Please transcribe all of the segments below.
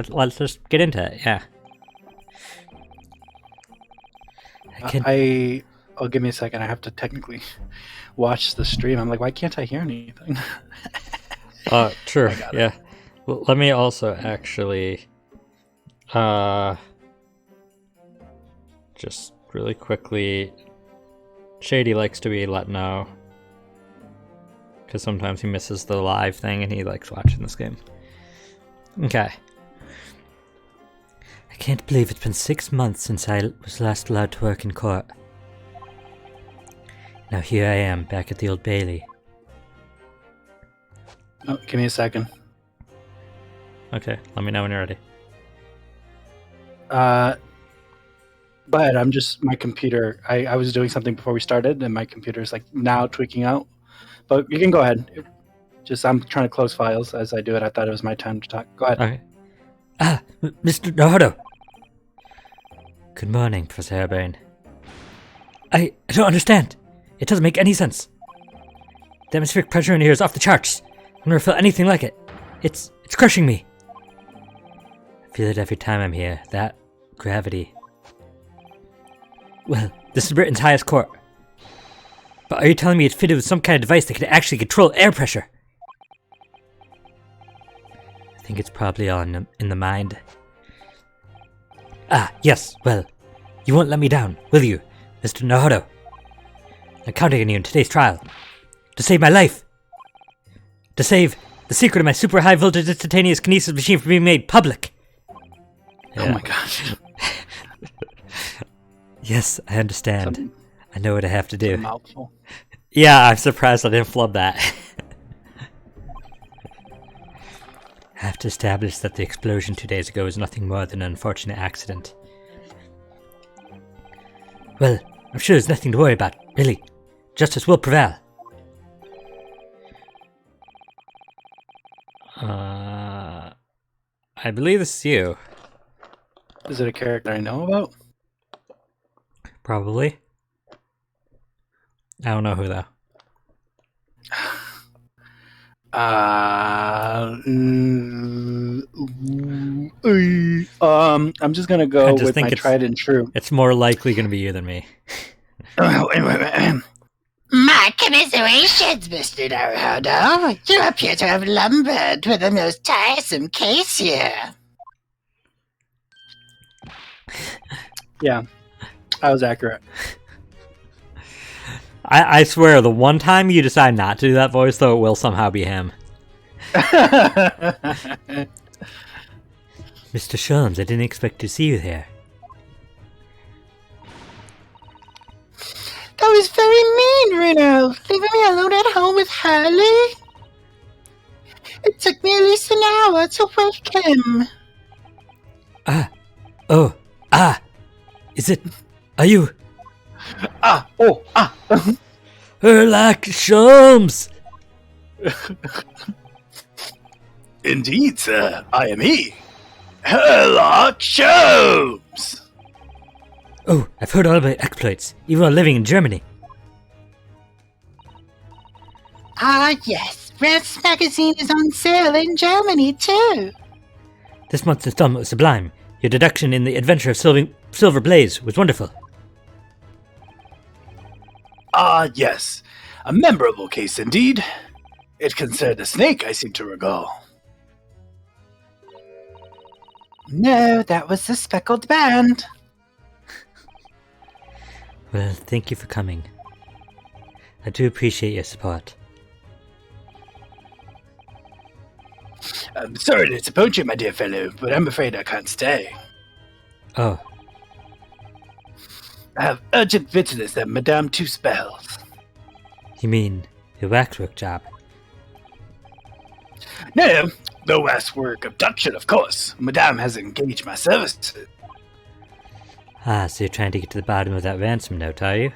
let's just get into it. Yeah. Oh, give me a second. I have to technically watch the stream. I'm like, why can't I hear anything? True. I got it. Yeah. Well, let me also actually, just really quickly. Shady likes to be let know, because sometimes he misses the live thing and he likes watching this game. Okay. I can't believe it's been 6 months since I was last allowed to work in court. Now here I am, back at the Old Bailey. Oh, give me a second. Okay, let me know when you're ready. But I'm just my computer. I was doing something before we started, and my computer's like now tweaking out. But you can go ahead. Just I'm trying to close files as I do it. I thought it was my time to talk. Go ahead. Okay. Mr. Naruto! Good morning, Professor Hairbrain. I don't understand. It doesn't make any sense. The atmospheric pressure in here is off the charts. I've never felt anything like it. It's crushing me. I feel it every time I'm here. That gravity. Well, this is Britain's highest court. But are you telling me it's fitted with some kind of device that can actually control air pressure? I think it's probably all in the mind. Ah, yes, well, you won't let me down, will you, Mr. Naruto? I'm counting on you in today's trial. To save my life. To save the secret of my super high voltage instantaneous kinesis machine from being made public. Yeah. Oh my gosh. Yes, I understand. I know what I have to do. It's a mouthful. Yeah, I'm surprised I didn't flub that. I have to establish that the explosion 2 days ago was nothing more than an unfortunate accident. Well, I'm sure there's nothing to worry about, really. Justice will prevail. I believe this is you. Is it a character I know about? Probably. I don't know who though. I'm just gonna go with my tried and true. It's more likely gonna be you than me. My commiserations, Mr. Naruto. You appear to have lumbered with the most tiresome case here. Yeah, I was accurate. I swear, the one time you decide not to do that voice, though, it will somehow be him. Mr. Sholmes, I didn't expect to see you here. That was very mean, Reno. Leaving me alone at home with Harley. It took me at least an hour to wake him. Is it... Are you... Herlock Sholmes! Indeed, sir. I am he. Herlock Sholmes! Oh, I've heard all about exploits, even while living in Germany. Ah, yes. Rance magazine is on sale in Germany, too. This month's installment was sublime. Your deduction in the adventure of Silver Blaze was wonderful. Ah, yes. A memorable case indeed. It concerned a snake, I seem to recall. No, that was the speckled band. Well, thank you for coming. I do appreciate your support. I'm sorry to disappoint you, my dear fellow, but I'm afraid I can't stay. Oh. I have urgent business at Madame Two Spells. You mean the waxwork job? No, the waxwork abduction, of course. Madame has engaged my services. Ah, so you're trying to get to the bottom of that ransom note, are you?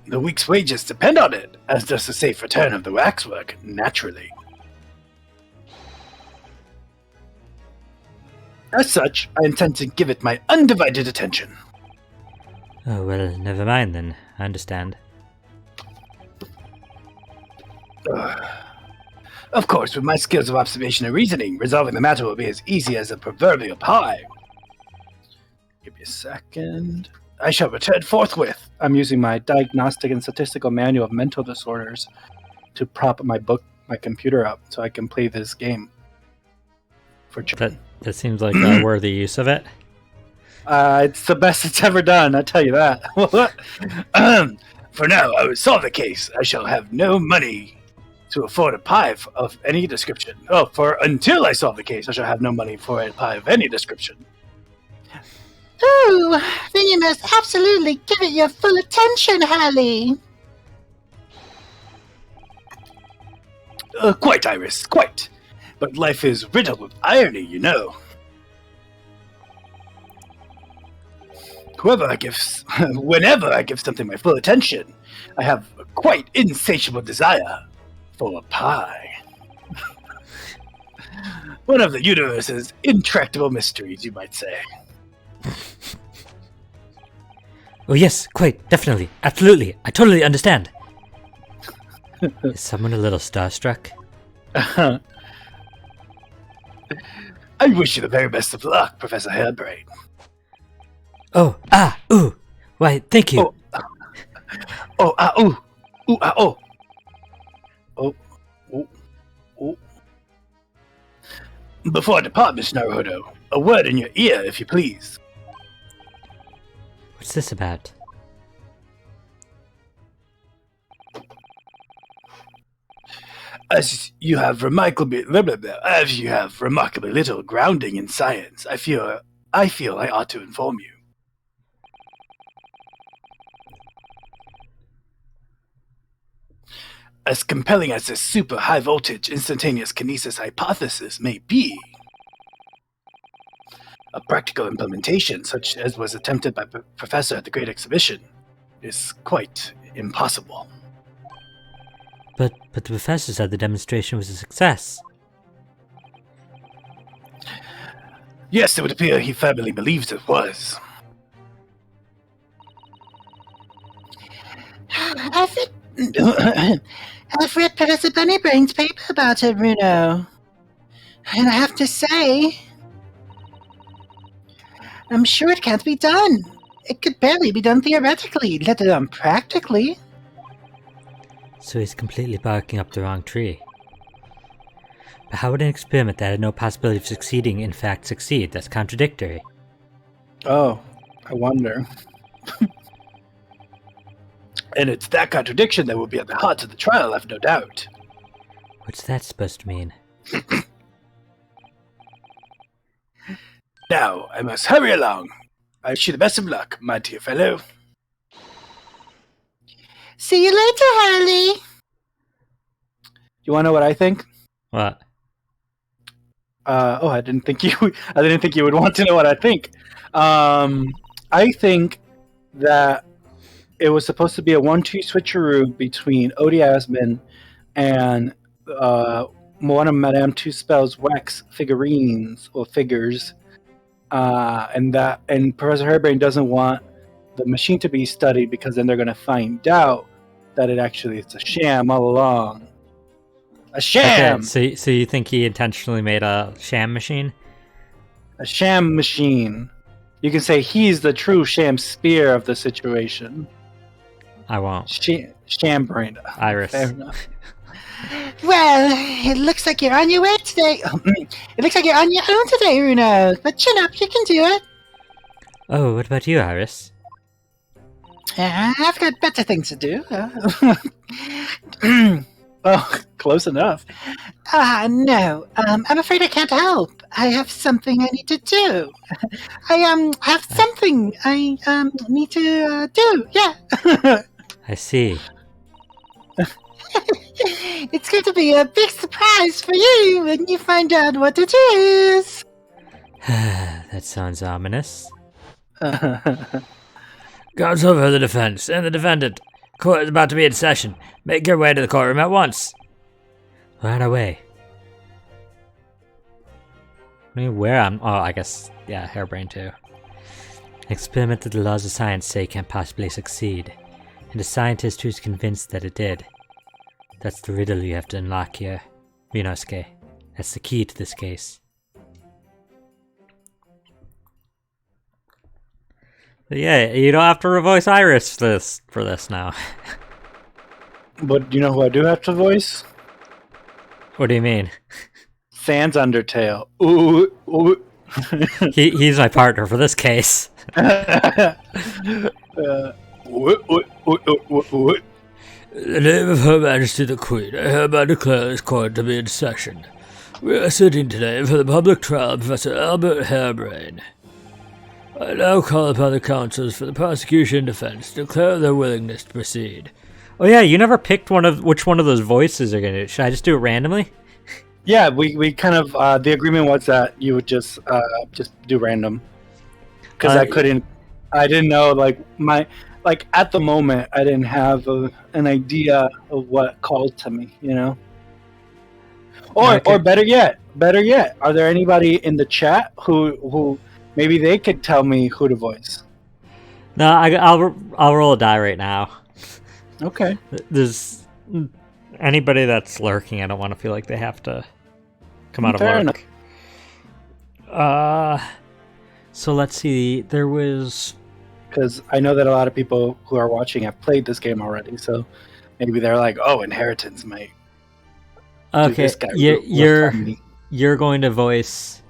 The week's wages depend on it, as does the safe return of the waxwork, naturally. As such, I intend to give it my undivided attention. Oh, well, never mind then. I understand. Of course, with my skills of observation and reasoning, resolving the matter will be as easy as a proverbial pie. Give me a second. I shall return forthwith. I'm using my Diagnostic and Statistical Manual of Mental Disorders to prop my computer up so I can play this game. That seems like a worthy use of it. It's the best it's ever done, I tell you that. For now, I will solve the case. I shall have no money to afford a pie of any description. Until I solve the case, I shall have no money for a pie of any description. Ooh, then you must absolutely give it your full attention, Harley. Quite, Iris, quite. But life is riddled with irony, you know. Whenever I give something my full attention, I have a quite insatiable desire for a pie. One of the universe's intractable mysteries, you might say. Oh yes, quite, definitely, absolutely, I totally understand. Is someone a little starstruck? I wish you the very best of luck, Professor Hairbrain. Oh, ooh, why, thank you. Oh. Before I depart, Miss Naruhodo, a word in your ear, if you please. What's this about? As you have remarkably little grounding in science, I feel I ought to inform you. As compelling as this super high voltage instantaneous kinesis hypothesis may be, a practical implementation such as was attempted by Professor at the Great Exhibition is quite impossible. But the professor said the demonstration was a success. Yes, it would appear he firmly believes it was. I've read Professor Bunnybrain's paper about it, Bruno. And I have to say, I'm sure it can't be done. It could barely be done theoretically, let alone practically. So he's completely barking up the wrong tree. But how would an experiment that had no possibility of succeeding in fact succeed? That's contradictory. Oh, I wonder. And it's that contradiction that will be at the heart of the trial, I've no doubt. What's that supposed to mean? Now, I must hurry along. I wish you the best of luck, my dear fellow. See you later, Harley. You want to know what I think? What? I didn't think you would want to know what I think. I think that it was supposed to be a 1-2 switcheroo between Odie Asman and one of Madame Two-Spell's wax figurines or figures, and Professor Hairbrain doesn't want the machine to be studied because then they're going to find out that it's a sham all along. A sham! Okay, so you think he intentionally made a sham machine? A sham machine. You can say he's the true sham spear of the situation. I won't. Sham brain. Iris. Fair enough. Well, it looks like you're on your way today. It looks like you're on your own today, Bruno. But chin up, you can do it. Oh, what about you, Iris? I've got better things to do. Oh, close enough. No. I'm afraid I can't help. I have something I need to do. I have something I need to do. Yeah. I see. It's going to be a big surprise for you when you find out what it is. That sounds ominous. Counsel for the defense and the defendant. Court is about to be in session. Make your way to the courtroom at once. We're on our way. I mean, where I'm... Oh, I guess... Yeah, Hairbrain too. An experiment that the laws of science say can't possibly succeed. And a scientist who's convinced that it did. That's the riddle you have to unlock here. Minosuke. That's the key to this case. But yeah, you don't have to revoice Iris for this now. But you know who I do have to voice? What do you mean? Sans Undertale. Ooh, ooh. He's my partner for this case. What? In the name of Her Majesty the Queen, I hereby declare this court to be in session. We are sitting today for the public trial of Professor Albert Harebrain. I now call upon the counsels for the prosecution and defense to declare their willingness to proceed. Oh yeah, you never picked which one of those voices are gonna do. Should I just do it randomly? Yeah, we kind of the agreement was that you would just do random because I didn't know at the moment I didn't have an idea of what called to me, you know. Or better yet, are there anybody in the chat who maybe they could tell me who to voice? No, I'll roll a die right now. Okay. There's anybody that's lurking. I don't want to feel like they have to come out of work. So let's see. There was, because I know that a lot of people who are watching have played this game already, so maybe they're like, "Oh, Inheritance might." Okay, you're going to voice.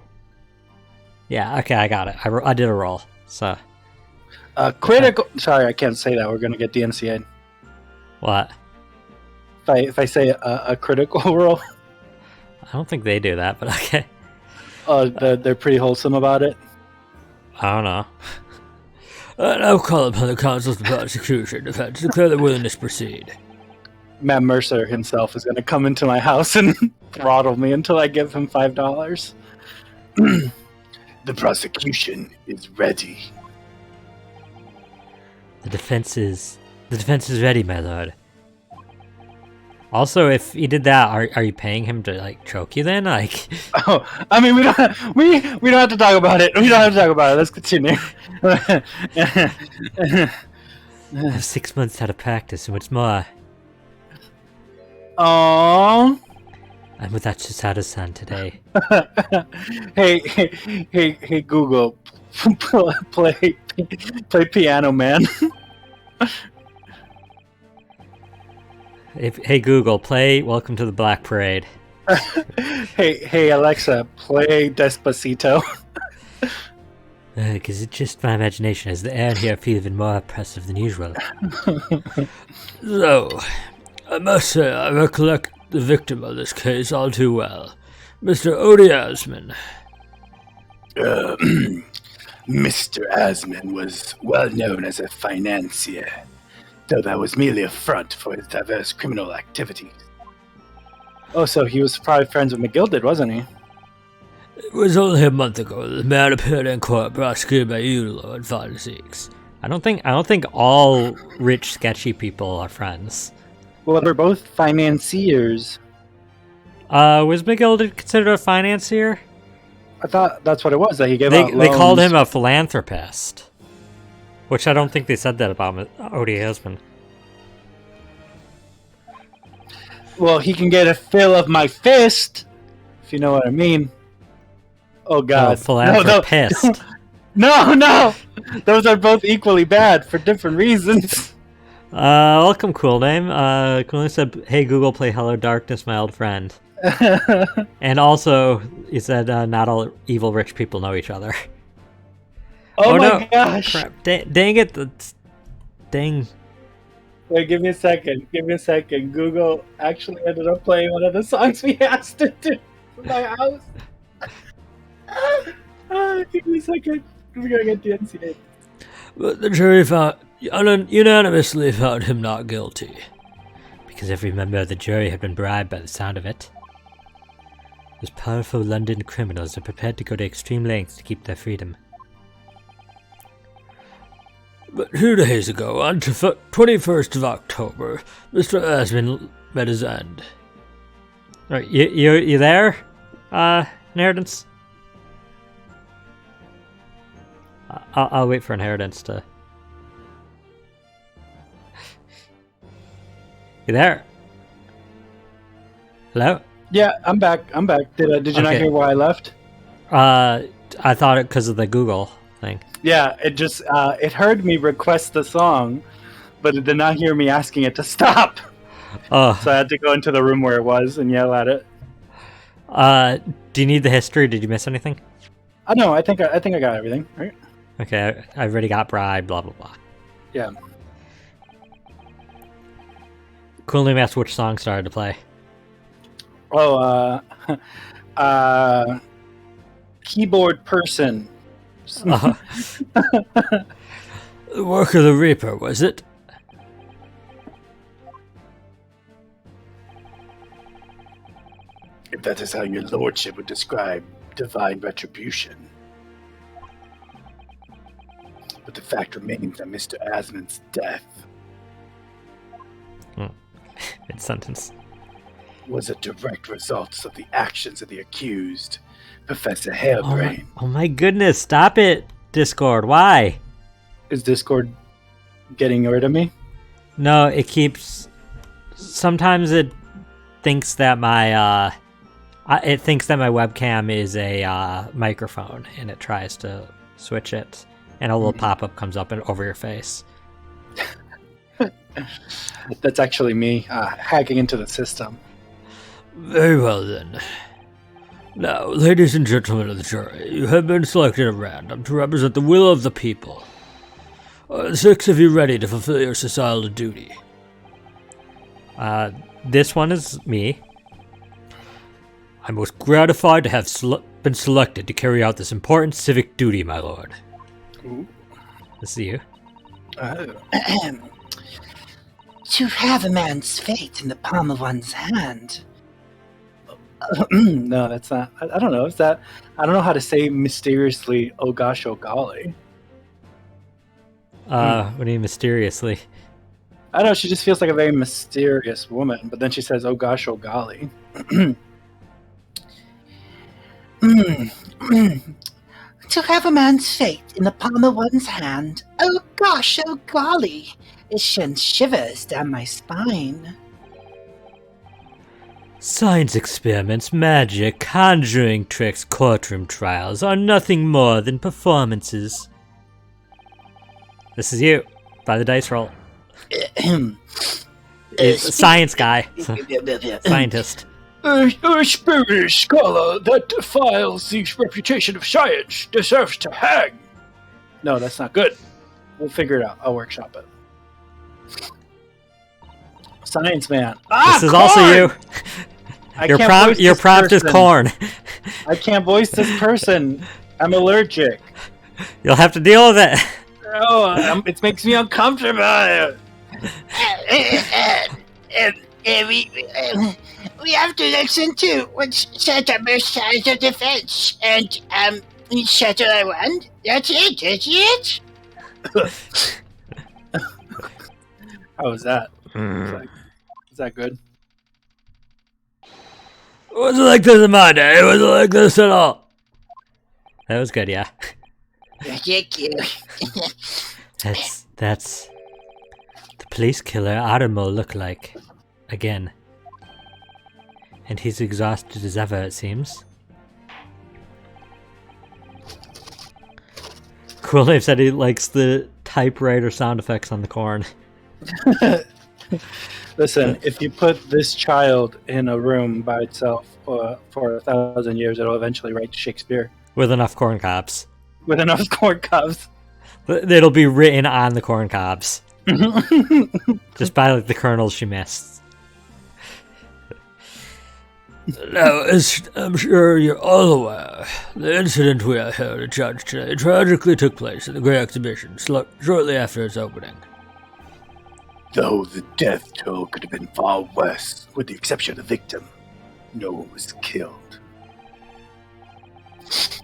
Yeah. Okay, I got it. I did a roll. So. Critical. Sorry, I can't say that. We're gonna get DNCA'd. What? If I say a critical roll. I don't think they do that, but okay. They're pretty wholesome about it. I don't know. I now call upon the counsels of prosecution defense to declare their willingness to proceed. Matt Mercer himself is going to come into my house and throttle me until I give him $5. The prosecution is ready. The defense is ready, my lord. Also, if he did that, are you paying him to like choke you then? Like, oh, I mean, we don't have to talk about it. We don't have to talk about it. Let's continue. 6 months out of practice, and what's more, aww. I'm with that Susato-san today. Hey, Google, play Piano Man. Hey Google, play Welcome to the Black Parade. Hey Alexa, play Despacito. Because it's just my imagination, as the air in here feels even more oppressive than usual. So, I must say I recollect the victim of this case all too well, Mr. Odie Asman. Mr. Asman was well known as a financier, though that was merely a front for his diverse criminal activities. Oh, so he was probably friends with McGilded, wasn't he? It was only a month ago that the man appeared in court prosecuted by Udalo and 5-6. I don't think all rich, sketchy people are friends. Well, they're both financiers. Was McGilded considered a financier? I thought that's what it was, that he gave out loans. They called him a philanthropist. Which I don't think they said that about Odie husband. Well, he can get a fill of my fist, if you know what I mean. Oh, God. Oh, philanthropist. No! Those are both equally bad for different reasons. Welcome, cool name. Cool name said, "Hey Google, play Hello Darkness, my old friend." And also, he said, "Not all evil rich people know each other." Oh my gosh! Crap. Dang it! Dang. Wait, give me a second. Google actually ended up playing one of the songs we asked it to in my house. Give me a second. We're gonna get DNCA. But the jury unanimously found him not guilty, because every member of the jury had been bribed by the sound of it. Those powerful London criminals are prepared to go to extreme lengths to keep their freedom. But 2 days ago, on 21st of October, Mr. Asman met his end. Right, you there, Inheritance? I'll wait for Inheritance to... You there? Hello? Yeah, I'm back. Did you not Okay. hear why I left? I thought it because of the Google thing. Yeah, it just it heard me request the song, but it did not hear me asking it to stop. Oh, So I had to go into the room where it was and yell at it. do you need the history? Did you miss anything? I know. I think I got everything right. Okay, I already got bribed. Blah blah blah. Yeah. Cool name asked which song started to play. Oh, keyboard person. The work of the Reaper, was it? If that is how your lordship would describe divine retribution. But the fact remains that Mr. Asmon's death Mid-sentence. was a direct result of the actions of the accused, Professor Harebrain. Oh my goodness, stop it, Discord. Why? Is Discord getting rid of me? No, it keeps... Sometimes it thinks that my webcam is a microphone, and it tries to switch it, and a little pop-up comes up over your face. That's actually me hacking into the system. Very well then. Now, ladies and gentlemen of the jury, you have been selected at random to represent the will of the people. Are the 6 of you ready to fulfill your societal duty? This one is me. I'm most gratified to have been selected to carry out this important civic duty, my lord. Ooh. This is you. To have a man's fate in the palm of one's hand. No, that's not. I don't know. Is that? I don't know how to say mysteriously. Oh gosh, oh golly. What do you mean mysteriously? I don't know. She just feels like a very mysterious woman. But then she says, "Oh gosh, oh golly." To have a man's fate in the palm of one's hand. Oh gosh, oh golly. It sends shivers down my spine. Science experiments, magic, conjuring tricks, courtroom trials are nothing more than performances. This is you, by the dice roll. It's science guy. Scientist. A spurious scholar that defiles the reputation of science deserves to hang. No, that's not good. We'll figure it out. I'll workshop it. Science man. This is also you. Your prompt is corn. I can't voice this person. I'm allergic. You'll have to deal with it. Oh, it makes me uncomfortable. We have to listen to what's September's size of defense, and settle I want. That's it. How was that? Is that good? It wasn't like this in my day. It wasn't like this at all. That was good, yeah. Thank you. That's the police killer Adamo look like. Again. And he's exhausted as ever, it seems. Cool Name said he likes the typewriter sound effects on the corn. Listen, if you put this child in a room by itself for 1,000 years, it'll eventually write Shakespeare. With enough corn cobs. With enough corn cobs. It'll be written on the corn cobs. Just by like the kernels she missed. Now, as I'm sure you're all aware, the incident we are here to judge today tragically took place at the Great Exhibition shortly after its opening. Though the death toll could have been far worse, with the exception of the victim, no one was killed.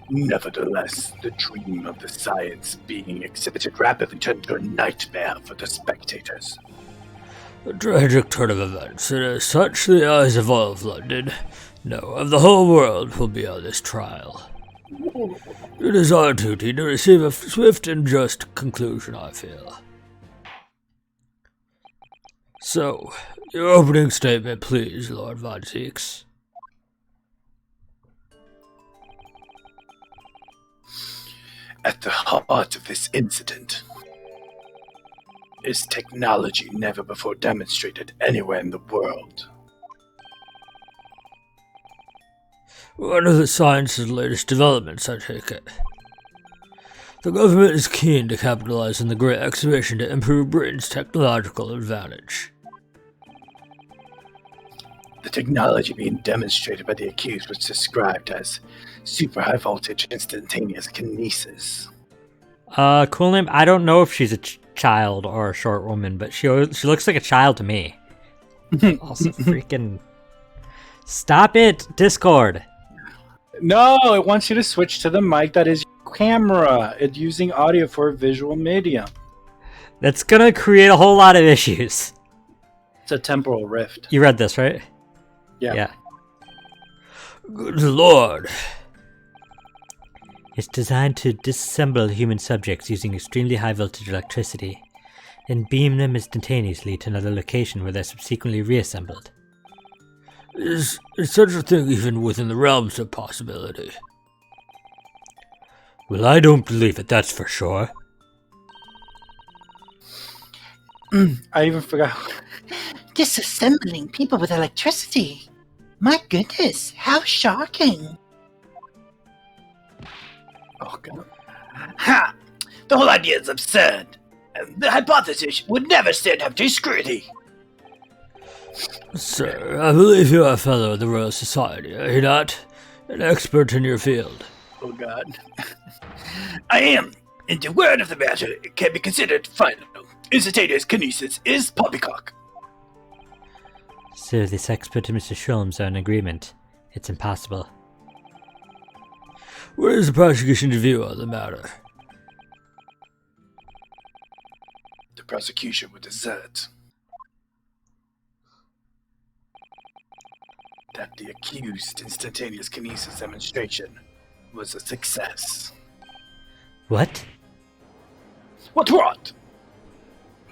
Nevertheless, the dream of the science being exhibited rapidly turned into a nightmare for the spectators. A tragic turn of events, and as such, the eyes of all of London, no, of the whole world, will be on this trial. It is our duty to receive a swift and just conclusion, I feel. So, your opening statement, please, Lord Von Zeeks. At the heart of this incident is technology never before demonstrated anywhere in the world. One of the science's latest developments, I take it. The government is keen to capitalize on the Great Exhibition to improve Britain's technological advantage. The technology being demonstrated by the accused was described as super high voltage instantaneous kinesis. Cool name. I don't know if she's a child or a short woman, but she looks like a child to me. Also, freaking stop it, Discord. No, it wants you to switch to the mic that is your camera. It's using audio for a visual medium. That's gonna create a whole lot of issues. It's a temporal rift. You read this, right? Yeah. Good lord. It's designed to disassemble human subjects using extremely high voltage electricity, and beam them instantaneously to another location where they're subsequently reassembled. Is such a thing even within the realms of possibility? Well, I don't believe it, that's for sure. I even forgot. Disassembling people with electricity. My goodness, how shocking. Oh, God. Ha! The whole idea is absurd. And the hypothesis would never stand up to scrutiny. Sir, I believe you're a fellow of the Royal Society, are you not? An expert in your field. Oh, God. I am. And the word of the matter can be considered final. Instantaneous kinesis is poppycock. So this expert and Mr. Sholmes are in agreement. It's impossible. What is the prosecution's view on the matter? The prosecution would assert that the accused instantaneous kinesis demonstration was a success. What? What?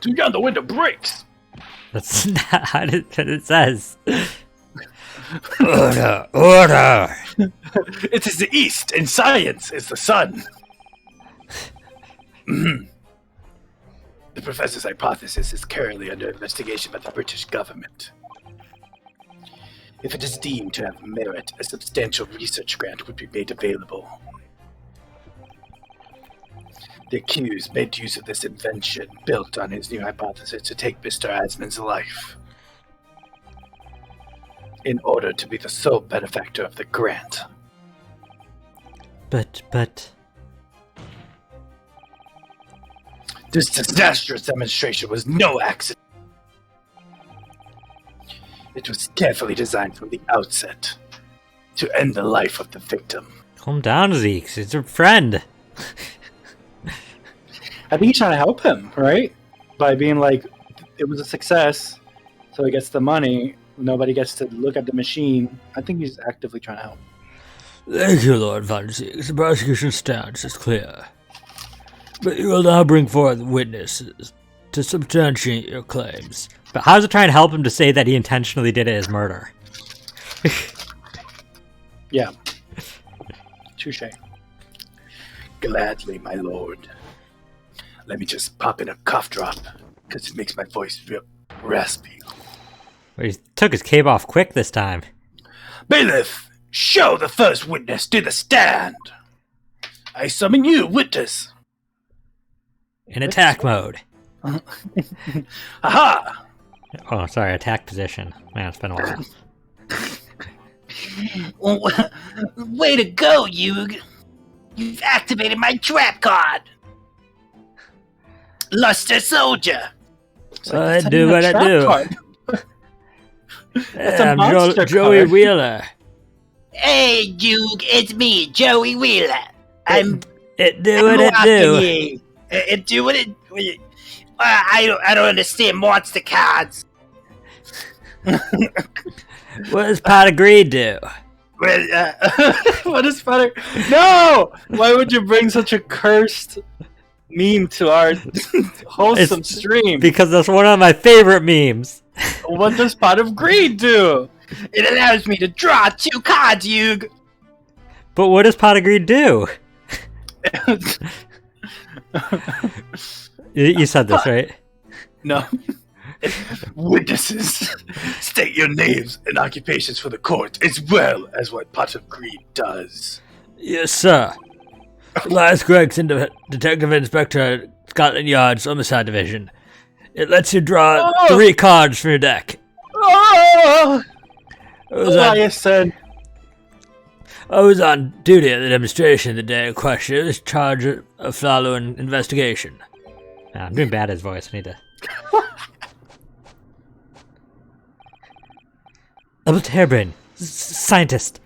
To beyond the window breaks! That's not how it says. Order! It is the East, and science is the sun. The professor's hypothesis is currently under investigation by the British government. If it is deemed to have merit, a substantial research grant would be made available. The accused made use of this invention built on his new hypothesis to take Mr. Asman's life in order to be the sole benefactor of the grant. But... This disastrous demonstration was no accident. It was carefully designed from the outset to end the life of the victim. Calm down, Zeke. It's your friend. I think he's trying to help him, right? By being like, it was a success, so he gets the money. Nobody gets to look at the machine. I think he's actively trying to help. Thank you, Lord Van Zeke. The prosecution's stance is clear. But you will now bring forth witnesses to substantiate your claims. But how does it try and help him to say that he intentionally did it as murder? Yeah. Touche. Gladly, my lord. Let me just pop in a cough drop, because it makes my voice real raspy. Well, he took his cape off quick this time. Bailiff, show the first witness to the stand. I summon you, witness. In attack mode. Aha! Oh, sorry, attack position. Man, it's been a while. Way to go, Yug! You've activated my trap card! Luster Soldier! I do what I do. That's a I'm monster Joey card. Wheeler. Hey, Yug, it's me, Joey Wheeler. It do what it do. It do what it... I don't understand monster cards. What does Pot of Greed do? Well, What is funny? No! Why would you bring such a cursed meme to our wholesome stream? Because that's one of my favorite memes. What does Pot of Greed do? it allows me to draw 2 cards, Yug. But what does Pot of Greed do? You said this, right? No. Witnesses, state your names and occupations for the court, as well as what Pot of Greed does. Yes, sir. Elias Gregson, Detective Inspector at Scotland Yard's Homicide Division. It lets you draw 3 cards from your deck. Oh! Elias said, I was on duty at the demonstration the day in question. It was charged of following investigation. I'm doing bad at his voice. I need to... Albert Harebrain, scientist.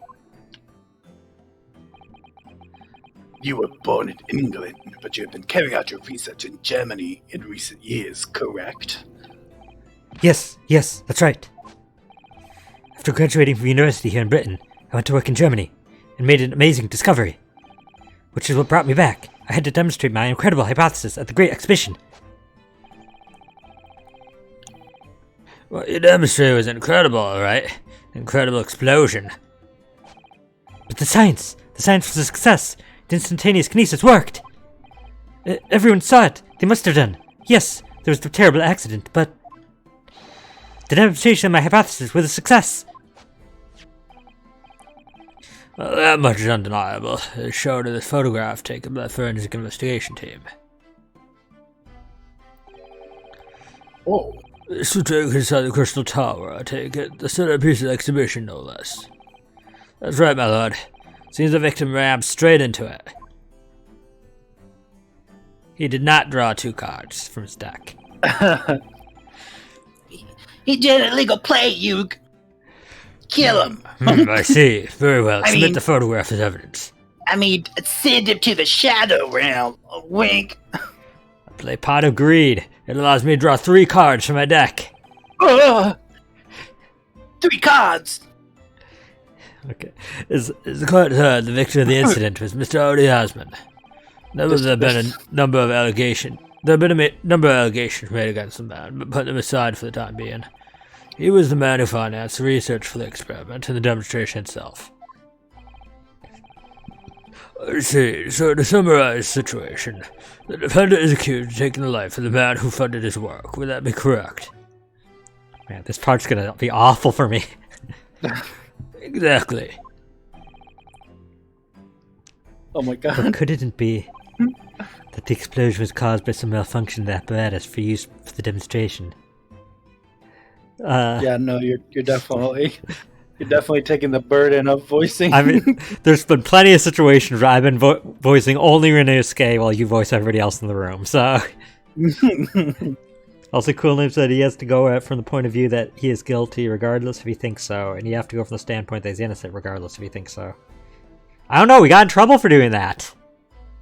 you were born in England, but you have been carrying out your research in Germany in recent years, correct? Yes, that's right. After graduating from university here in Britain, I went to work in Germany and made an amazing discovery, which is what brought me back. I had to demonstrate my incredible hypothesis at the Great Exhibition. What you demonstrated was incredible, alright? Incredible explosion. But the science was a success. The instantaneous kinesis worked. Everyone saw it. They must have done. Yes, there was the terrible accident, but the demonstration of my hypothesis was a success. Well, that much is undeniable. It's shown in this photograph taken by the forensic investigation team. Oh. This was taken inside the Crystal Tower, I take it. The centerpiece of the exhibition, no less. That's right, my lord. Seems the victim rammed straight into it. He did not draw 2 cards from his deck. He did illegal play, you. Kill him. I see. Very well. Submit the photograph as evidence. Send him to the Shadow Realm. Wink. I play Pot of Greed. It allows me to draw 3 cards from my deck. 3 cards. Okay. As the court heard, the victim of the incident was Mr. Odie Osmond. There have been a number of allegations. There have been a number of allegations made against the man, but put them aside for the time being. He was the man who financed the research for the experiment and the demonstration itself. I see. So to summarize the situation, the defendant is accused of taking the life of the man who funded his work. Would that be correct? Man, this part's gonna be awful for me. Exactly. Oh my god. But could it be that the explosion was caused by some malfunction of the apparatus for use for the demonstration? Yeah, no, you're definitely taking the burden of voicing. I mean, there's been plenty of situations where I've been voicing only Renusuke while you voice everybody else in the room, so... Also, Cool Name said he has to go from the point of view that he is guilty regardless if he thinks so, and you have to go from the standpoint that he's innocent regardless if he thinks so. I don't know, we got in trouble for doing that!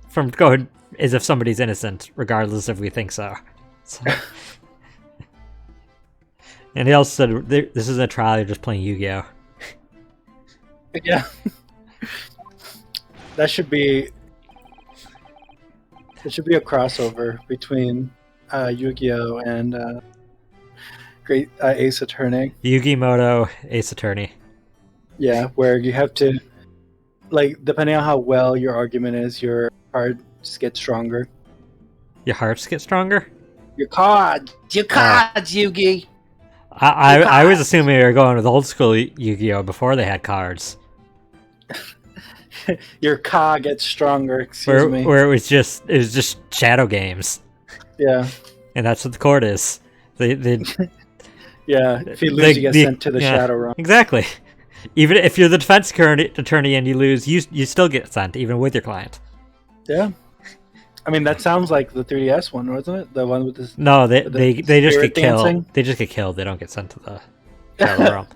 From going as if somebody's innocent, regardless if we think so. And he also said, this isn't a trial, you're just playing Yu-Gi-Oh! Yeah. That should be... It should be a crossover between Yu-Gi-Oh! And Great Ace Attorney. Yu-Gi-Moto Ace Attorney. Yeah, where you have to... Like, depending on how well your argument is, your cards get stronger. Your hearts get stronger? Your cards, Yugi. I was assuming we were going with old school Yu-Gi-Oh! Before they had cards. Your ka gets stronger, excuse me. Where it was just shadow games. Yeah. And that's what the court is. They yeah, if you lose, you get sent to the shadow realm. Exactly. Even if you're the defense attorney and you lose, you still get sent, even with your client. Yeah. I mean, that sounds like the 3DS one, wasn't it? The one with this. No, they just get dancing? killed. They just get killed. They don't get sent to the shadow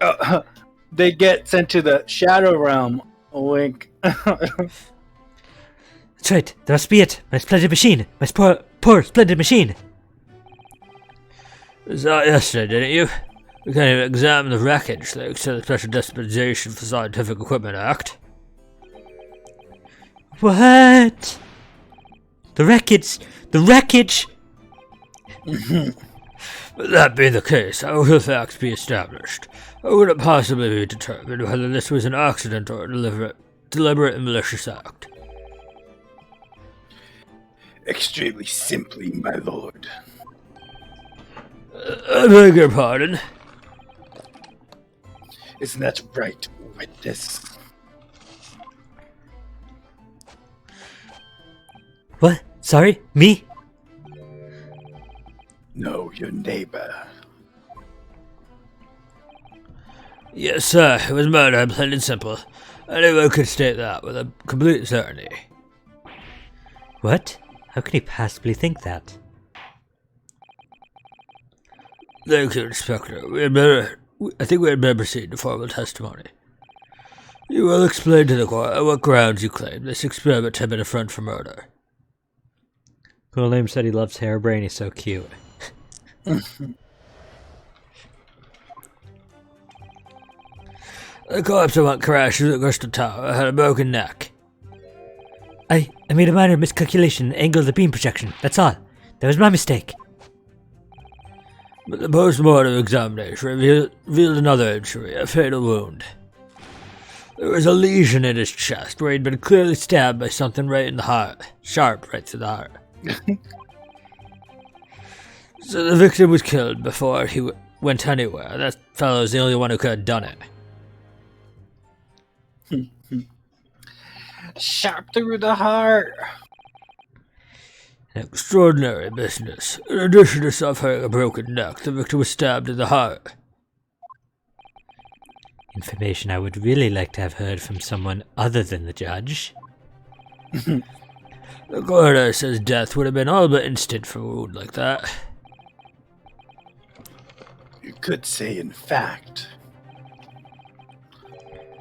realm. They get sent to the shadow realm. Wink. That's right. That must be it. My splendid machine. My poor splendid machine. You saw it yesterday, didn't you? We can't even examine the wreckage thanks to the Special Dispensation for Scientific Equipment Act. What? The wreckage! The wreckage! But that being the case, how will the facts be established? How would it possibly be determined whether this was an accident or a deliberate and malicious act? Extremely simply, my lord. I beg your pardon. Isn't that right, witness? What? Sorry? Me? No, your neighbor. Yes, sir. It was murder, plain and simple. Anyone could state that with a complete certainty. What? How can he possibly think that? Thank you, Inspector. I think we had better proceed to formal testimony. You will explain to the court on what grounds you claim this experiment had been a front for murder. Cool name said he loves Hairbrain. He's so cute. The corpse I went crashed through the Crystal Tower had a broken neck. I made a minor miscalculation in the angle of the beam projection. That's all. That was my mistake. But the post-mortem examination revealed another injury, a fatal wound. There was a lesion in his chest where he'd been clearly stabbed by something right in the heart. Sharp right through the heart. So the victim was killed before he went anywhere. That fellow was the only one who could have done it. Sharp through the heart. An extraordinary business. In addition to suffering a broken neck, the victim was stabbed in the heart. Information I would really like to have heard from someone other than the judge. The coroner says death would have been all but instant for a wound like that. You could say, in fact,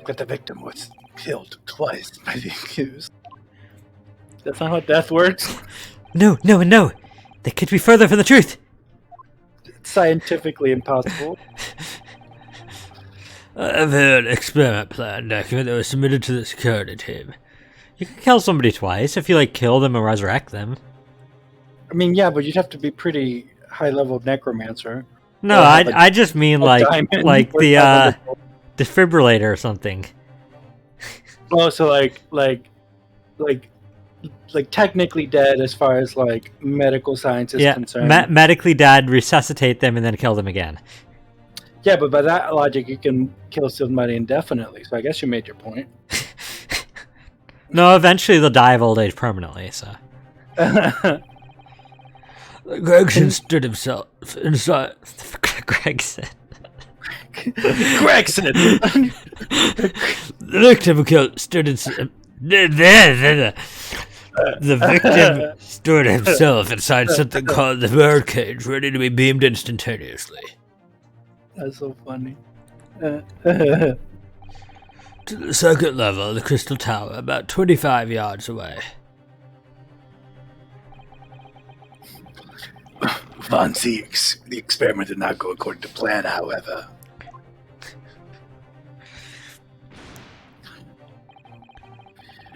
that the victim was killed twice by the accused. That's not how death works. No. That could be further from the truth. It's scientifically impossible. I've heard an experiment plan document that was submitted to the security team. You can kill somebody twice if you kill them and resurrect them. I mean, yeah, but you'd have to be pretty high-level necromancer. No, I just mean diamond the defibrillator or something. Oh, so like technically dead as far as medical science is concerned. Medically dead, resuscitate them, and then kill them again. Yeah, but by that logic, you can kill somebody indefinitely. So I guess you made your point. No, eventually they'll die of old age permanently. So Gregson stood himself inside. Gregson. Gregson. The victim stood inside. The victim stood himself inside something called the birdcage, ready to be beamed instantaneously. That's so funny. To the second level of the Crystal Tower, about 25 yards away. Von Zieks, the experiment did not go according to plan, however.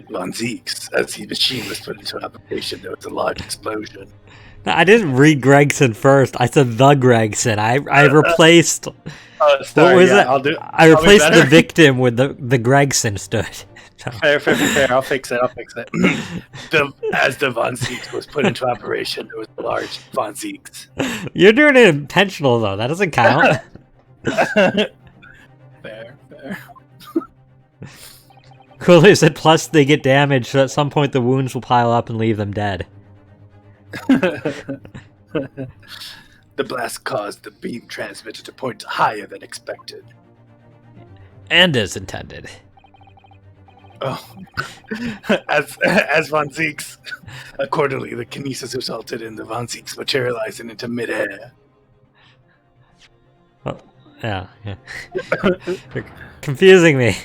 Von Zieks, as the machine was put into operation, there was a large explosion. No, I didn't read Gregson first. I said the Gregson. I replaced. What was it? I replaced the victim with the Gregson stood. Fair. I'll fix it. As the Von Zieks was put into operation, there was a large Von Zieks. You're doing it intentional, though. That doesn't count. Fair. Cool, they said plus they get damaged, so at some point the wounds will pile up and leave them dead. The blast caused the beam transmitter to point higher than expected. And as intended. Oh. As Von Zieks. Accordingly, the kinesis resulted in the Von Zieks materializing into midair. Well, yeah. You're confusing me.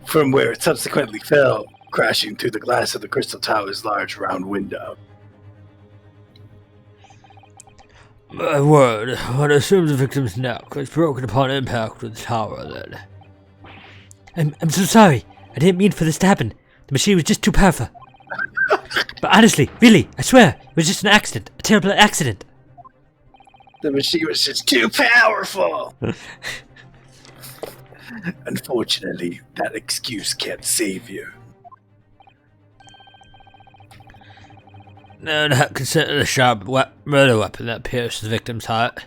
From where it subsequently fell, crashing through the glass of the Crystal Tower's large round window. My word, one assumes the victim's neck was broken upon impact with the tower then. I'm so sorry. I didn't mean for this to happen. The machine was just too powerful. But honestly, really, I swear, it was just an accident. A terrible accident. The machine was just too powerful! Unfortunately, that excuse can't save you. No, not consider the sharp murder weapon that pierced the victim's heart.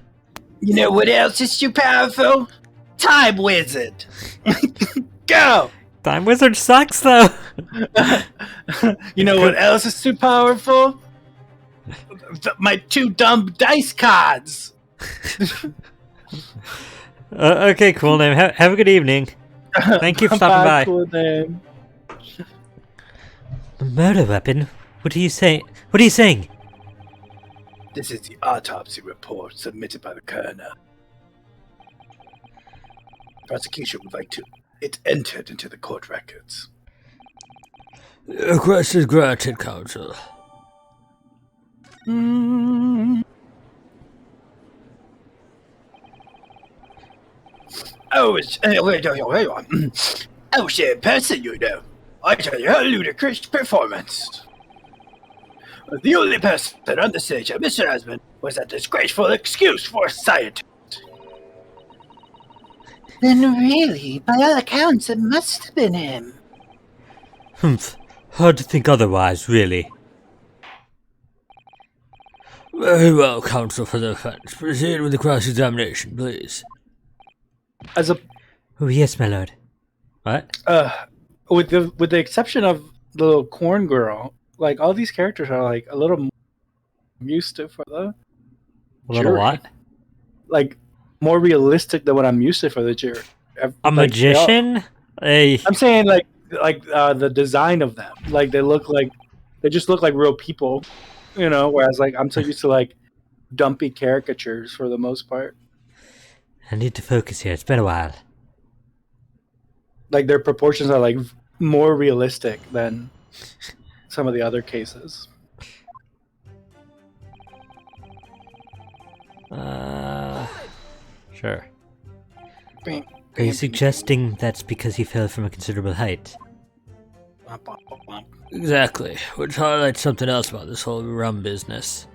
You know what else is too powerful? Time Wizard! Go! Time Wizard sucks, though. You know what else is too powerful? My 2 dumb dice cards! Okay, cool name. Have a good evening. Thank you for stopping by. Cool name. A murder weapon? What are you saying? What are you saying? This is the autopsy report submitted by the coroner. The prosecution would like it entered into the court records. The request is granted, counsel. Wait on. I was there in person, you know. I tell you, a ludicrous performance. The only person on the stage at Mr. Asmund was a disgraceful excuse for a scientist. Then really, by all accounts, it must have been him. Humph. Hard to think otherwise, really. Very well, counsel for the defense. Proceed with the cross-examination, please. As a Oh, yes, my lord. What? with the exception of the little corn girl, like all these characters are like a little more used to for the A little jury. what? Like more realistic than what I'm used to for the jury. A magician? I'm saying like the design of them, like they just look like real people, you know. Whereas like I'm so used to like dumpy caricatures for the most part. I need to focus here. It's been a while. Like their proportions are like more realistic than some of the other cases. Sure. Are you suggesting that's because he fell from a considerable height? Exactly, which highlights something else about this whole rum business.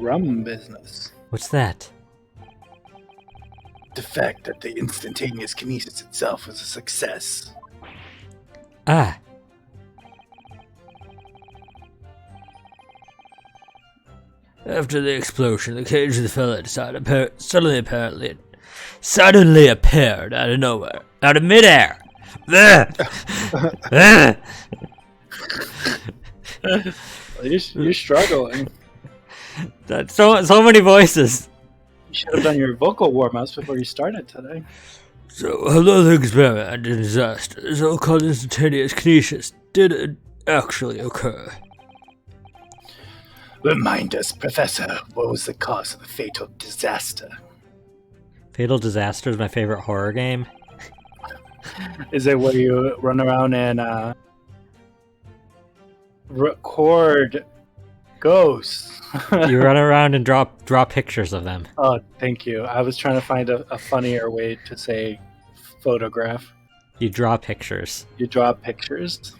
Rum business. What's that? The fact that the instantaneous kinesis itself was a success. Ah. After the explosion, the cage of the fella suddenly appeared out of nowhere, out of midair. You're struggling. That's so many voices. You should have done your vocal warm-ups before you started today. So, although the experiment and the disaster, the so-called instantaneous kinesis did actually occur. Remind us, Professor, what was the cause of the fatal disaster? Fatal Disaster is my favorite horror game. Is it where you run around and record ghosts? You run around and draw pictures of them. Oh, thank you. I was trying to find a funnier way to say photograph. You draw pictures. You draw pictures.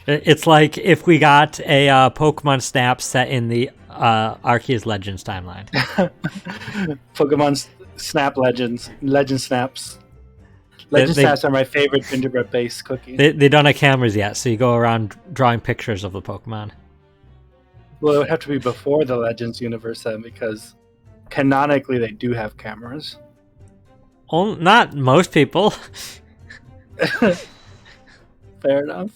It's like if we got a Pokemon Snap set in the Arceus Legends timeline. Pokemon Snap Legends. Legend Snaps. Legend Snaps are my favorite gingerbread-based cookie. They don't have cameras yet, so you go around drawing pictures of the Pokemon. Well, it would have to be before the Legends universe then, because canonically they do have cameras. Oh, not most people. Fair enough.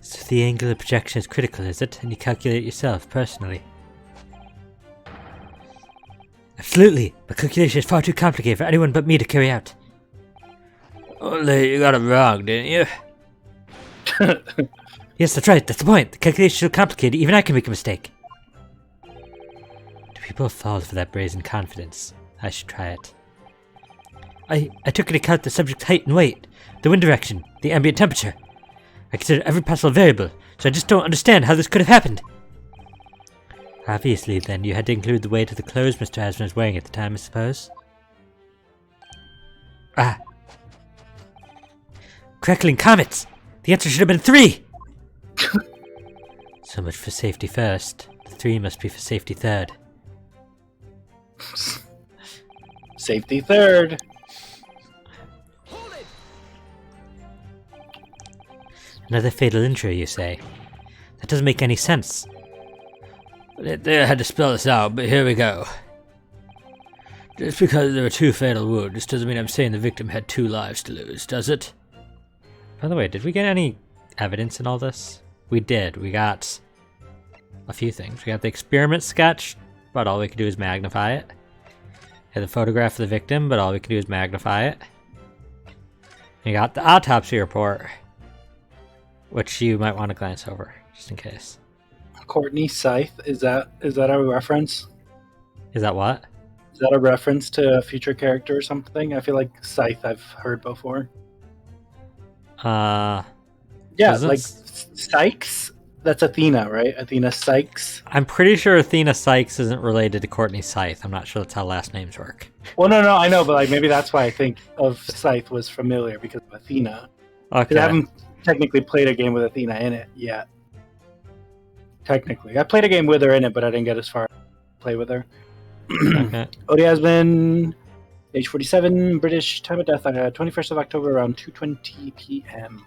So the angle of projection is critical, is it? And you calculate it yourself, personally? Absolutely, but calculation is far too complicated for anyone but me to carry out. Only you got it wrong, didn't you? Yes, that's right, that's the point. The calculation is so complicated, even I can make a mistake. Do people fall for that brazen confidence? I should try it. I took into account the subject's height and weight, the wind direction, the ambient temperature. I considered every possible variable, so I just don't understand how this could have happened. Obviously, then, you had to include the weight of the clothes Mr. Asmund was wearing at the time, I suppose. Ah. Crackling comets! The answer should have been 3! So much for safety first. The 3 must be for safety third. Safety third. Another fatal injury, you say? That doesn't make any sense. They had to spell this out, but here we go. Just because there were 2 fatal wounds doesn't mean I'm saying the victim had 2 lives to lose, does it? By the way, did we get any evidence in all this? We did. We got a few things. We got the experiment sketch, but all we could do is magnify it. We had the photograph of the victim, but all we could do is magnify it. We got the autopsy report, which you might want to glance over, just in case. Courtney Scythe, is that a reference? Is that what? Is that a reference to a future character or something? I feel like Scythe I've heard before. Yeah, like Sykes. That's Athena, right? Athena Sykes. I'm pretty sure Athena Sykes isn't related to Courtney Scythe. I'm not sure that's how last names work. Well, no, I know, but like maybe that's why I think of Scythe was familiar because of Athena. Okay. I haven't technically played a game with Athena in it yet. Technically, I played a game with her in it, but I didn't get as far as play with her. Okay. Odie Asman, age 47, British, time of death 21st of October around 2:20 p.m.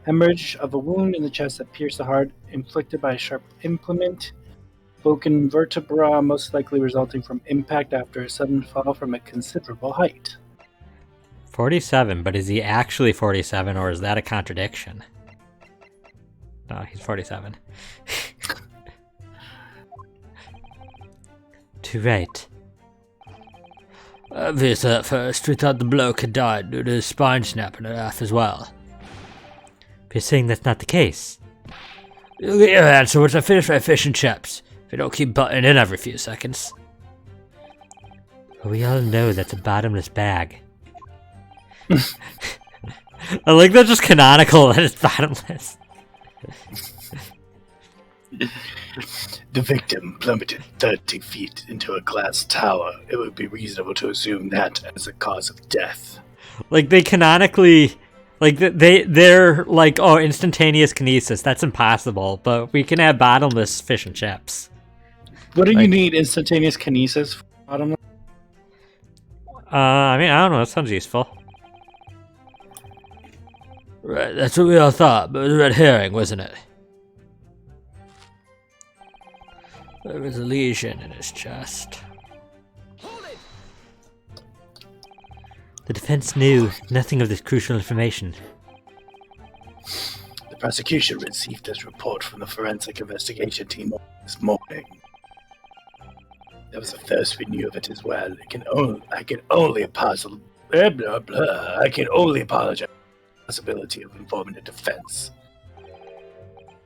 Hemorrhage of a wound in the chest that pierced the heart, inflicted by a sharp implement. Broken vertebra, most likely resulting from impact after a sudden fall from a considerable height. 47, but is he actually 47, or is that a contradiction? No, he's 47. Too right. Obvious at first, we thought the bloke had died due to his spine snapping in half as well. But you're saying that's not the case? You'll get your answer once I finish my fish and chips, if you don't keep butting in every few seconds. But we all know that's a bottomless bag. I like that just canonical that it's bottomless. The victim plummeted 30 feet into a glass tower. It would be reasonable to assume that as a cause of death. Like, they canonically... Like, they're like, oh, instantaneous kinesis. That's impossible, but we can have bottomless fish and chips. What do you need instantaneous kinesis for bottomless? I mean, I don't know. That sounds useful. Right, that's what we all thought, but it was a red herring, wasn't it? There was a lesion in his chest. The defense knew nothing of this crucial information. The prosecution received this report from the forensic investigation team this morning. That was the first we knew of it as well. I can only apologize for the possibility of informing the defense.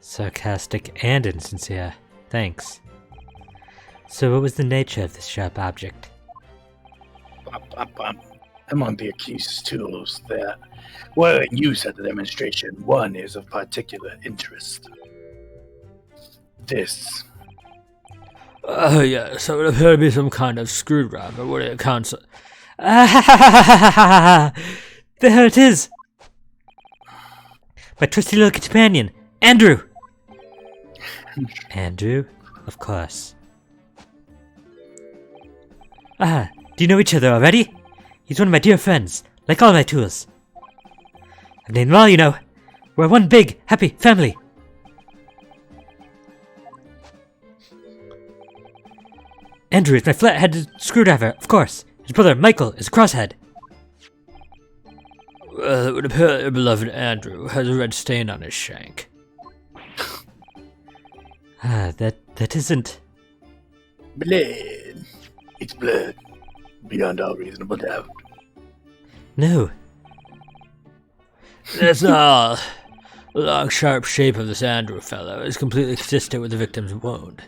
Sarcastic and insincere. Thanks. So what was the nature of this sharp object? Among the accused's tools that were in use at the demonstration, one is of particular interest. This. Oh, yes, it would appear to be some kind of screwdriver. What it counts. There it is! My trusty little companion, Andrew! Andrew? Of course. Do you know each other already? He's one of my dear friends, like all my tools. I've named them all, you know. We're one big, happy family. Andrew is my flat-headed screwdriver, of course. His brother, Michael, is a crosshead. Well, it would appear that your beloved Andrew has a red stain on his shank. That isn't... Blood. It's blood. Beyond all reasonable doubt. No. That's all. The long, sharp shape of this Andrew fellow is completely consistent with the victim's wound.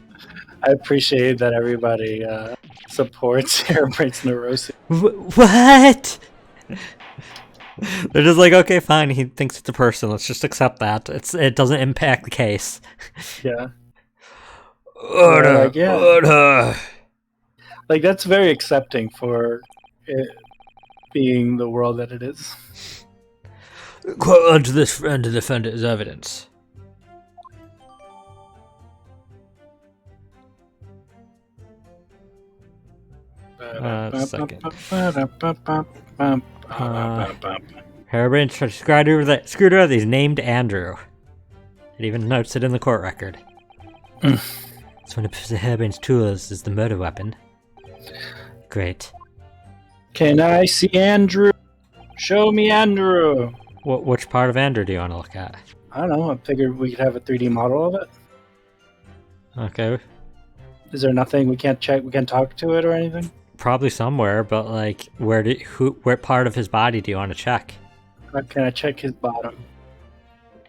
I appreciate that everybody supports Hairbrain's neurosis. What? They're just like, okay, fine. He thinks it's a person. Let's just accept that. It doesn't impact the case. Yeah. Order. Like, yeah. Order. Like, that's very accepting for it being the world that it is. Quote unto this friend to defend it as evidence. Second. Hairbrain screwdriver that's named Andrew. It even notes it in the court record. Mm. So one of Professor Harebrain's tools is the murder weapon. Great. Can I see Andrew? Show me Andrew. Which part of Andrew do you want to look at? I don't know. I figured we could have a 3D model of it. Okay. Is there nothing we can't check? We can't talk to it or anything? Probably somewhere, but like, where part of his body do you want to check? Can I check his bottom?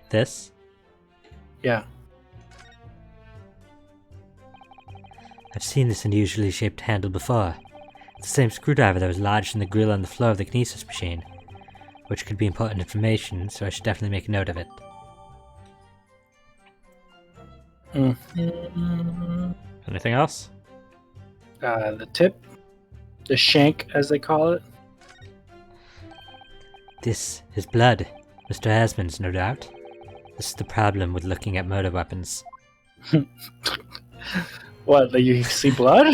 This? Yeah. I've seen this unusually shaped handle before. It's the same screwdriver that was lodged in the grill on the floor of the kinesis machine, which could be important information, so I should definitely make a note of it. Anything else? The tip, the shank, as they call it. This is blood, Mr. Asmund's, no doubt. This is the problem with looking at murder weapons. What? That you see blood?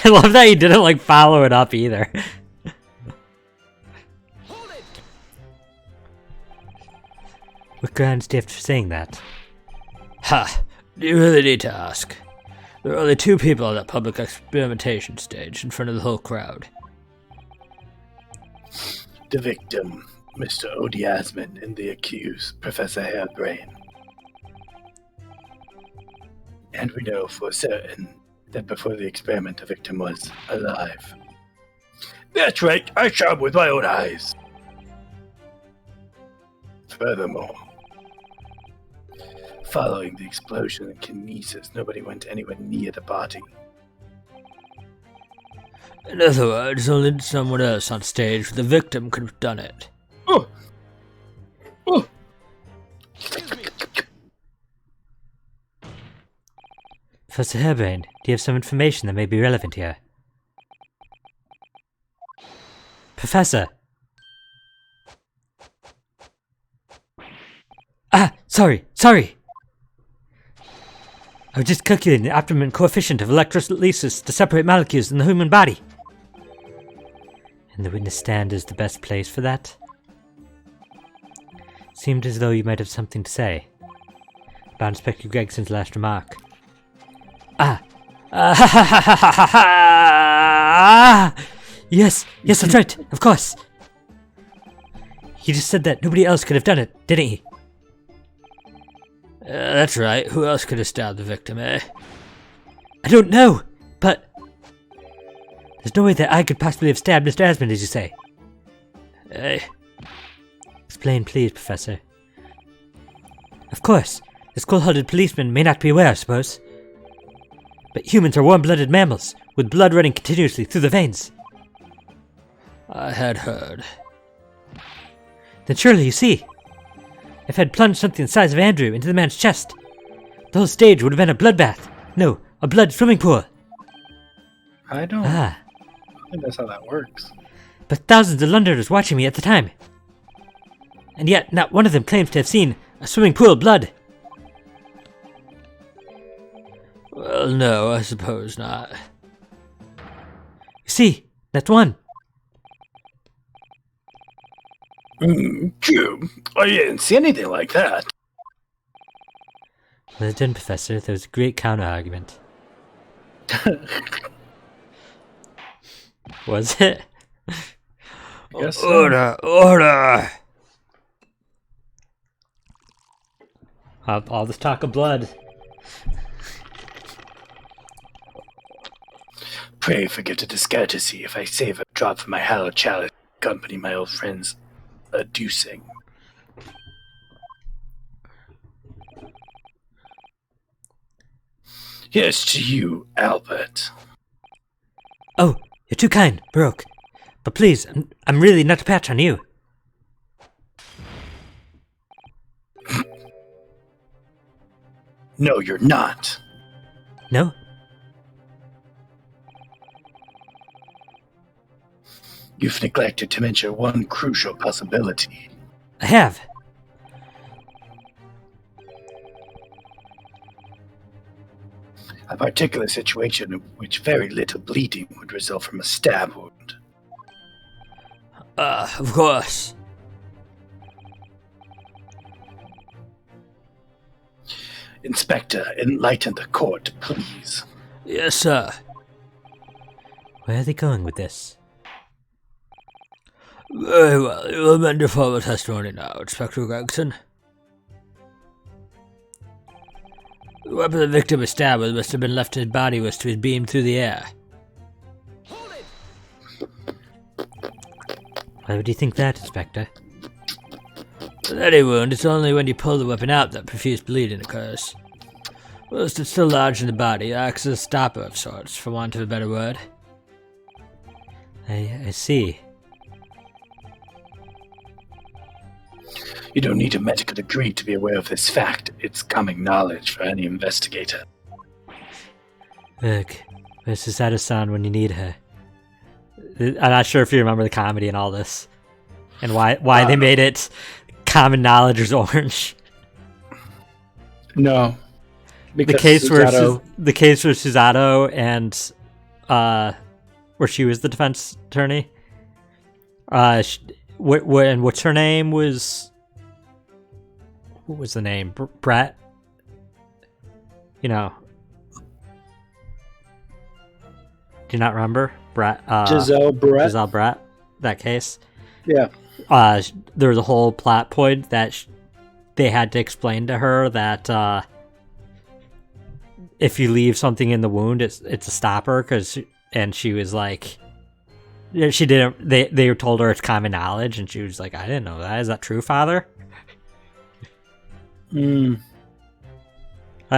I love that he didn't like follow it up either. What grounds do you have for saying that? Ha! Do you really need to ask? There are only 2 people on that public experimentation stage in front of the whole crowd. The victim, Mr. Odiasman, and the accused, Professor Harebrain. And we know for certain that before the experiment, the victim was alive. That's right, I saw him with my own eyes. Furthermore, following the explosion and kinesis, nobody went anywhere near the body. In other words, only someone else on stage with the victim could have done it. Oh! Oh! Professor Harebrain, do you have some information that may be relevant here? Professor! Ah! Sorry! I was just calculating the optimum coefficient of electrolysis to separate molecules in the human body. And the witness stand is the best place for that? Seemed as though you might have something to say about Inspector Gregson's last remark. Yes, that's right, of course. He just said that nobody else could have done it, didn't he? That's right. Who else could have stabbed the victim, eh? I don't know, but there's no way that I could possibly have stabbed Mr. Asmund, as you say. Explain, please, Professor. Of course, this cold-hearted policeman may not be aware, I suppose. But humans are warm-blooded mammals, with blood running continuously through the veins. I had heard. Then surely you see, if I had plunged something the size of Andrew into the man's chest, the whole stage would have been a bloodbath. No, a blood swimming pool. I don't think that's how that works. But thousands of Londoners watching me at the time. And yet, not one of them claims to have seen a swimming pool of blood. Well, no, I suppose not. You see, that's one. True. I didn't see anything like that. Well done, Professor. There was a great counter-argument. Was it? Guess so. Order! All this talk of blood. Pray forgive the discourtesy if I save a drop from my hallowed chalice to accompany my old friends adducing. Here's to you, Albert. Oh, you're too kind, Baroque. But please, I'm really not a patch on you. No, you're not. No? You've neglected to mention one crucial possibility. I have. A particular situation in which very little bleeding would result from a stab wound. Of course. Inspector, enlighten the court, please. Yes, sir. Where are they going with this? Very well. You will amend your formal testimony now, Inspector Gregson. The weapon the victim was stabbed with must have been left in his body was to be beamed through the air. Why would you think that, Inspector? With any wound, it's only when you pull the weapon out that profuse bleeding occurs. Whilst it's still lodged in the body, it acts as a stopper of sorts, for want of a better word. I see. You don't need a medical degree to be aware of this fact. It's common knowledge for any investigator. Look, where's Susato-san when you need her? I'm not sure if you remember the comedy and all this. And why they made it common knowledge is orange. No. The case where Susato and where she was the defense attorney. And what's her name was? What was the name? Brett. You know. Do you not remember Brett? Giselle Brett. Giselle Brett. That case. Yeah. There was a whole plot point that they had to explain to her that if you leave something in the wound, it's a stopper. And she was like, she didn't. They told her it's common knowledge, and she was like, I didn't know that. Is that true, Father? I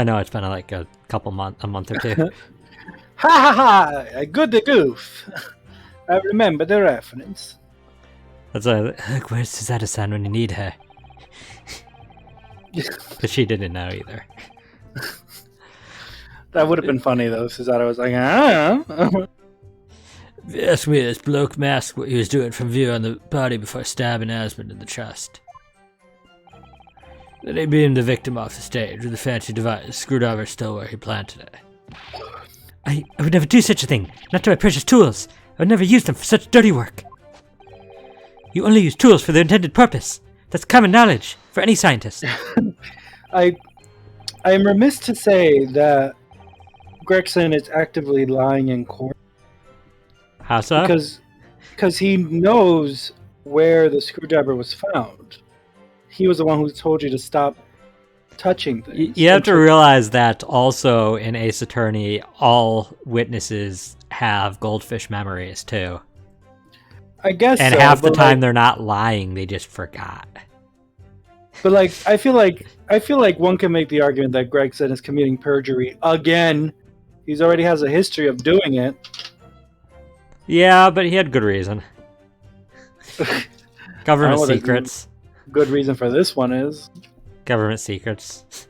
know it's been like a month or two. Ha ha ha! A good goof. I remember the reference. That's like, where's Susato-san when you need her? But she didn't know either. That would have been funny though. Susato was like, ah. If you ask me, this bloke masked what he was doing from view on the body before stabbing Asmund in the chest. Then he beamed the victim off the stage with a fancy device, screwdriver still where he planted it. I would never do such a thing, not to my precious tools. I would never use them for such dirty work. You only use tools for their intended purpose. That's common knowledge for any scientist. I am remiss to say that Gregson is actively lying in court. How so? Because he knows where the screwdriver was found. He was the one who told you to stop touching things. You have to realize that also in Ace Attorney, all witnesses have goldfish memories too. I guess and so, half the time like, they're not lying, they just forgot. But like I feel like one can make the argument that Gregson is committing perjury again. He's already has a history of doing it. Yeah, but he had good reason. Government secrets. Good reason for this one is government secrets.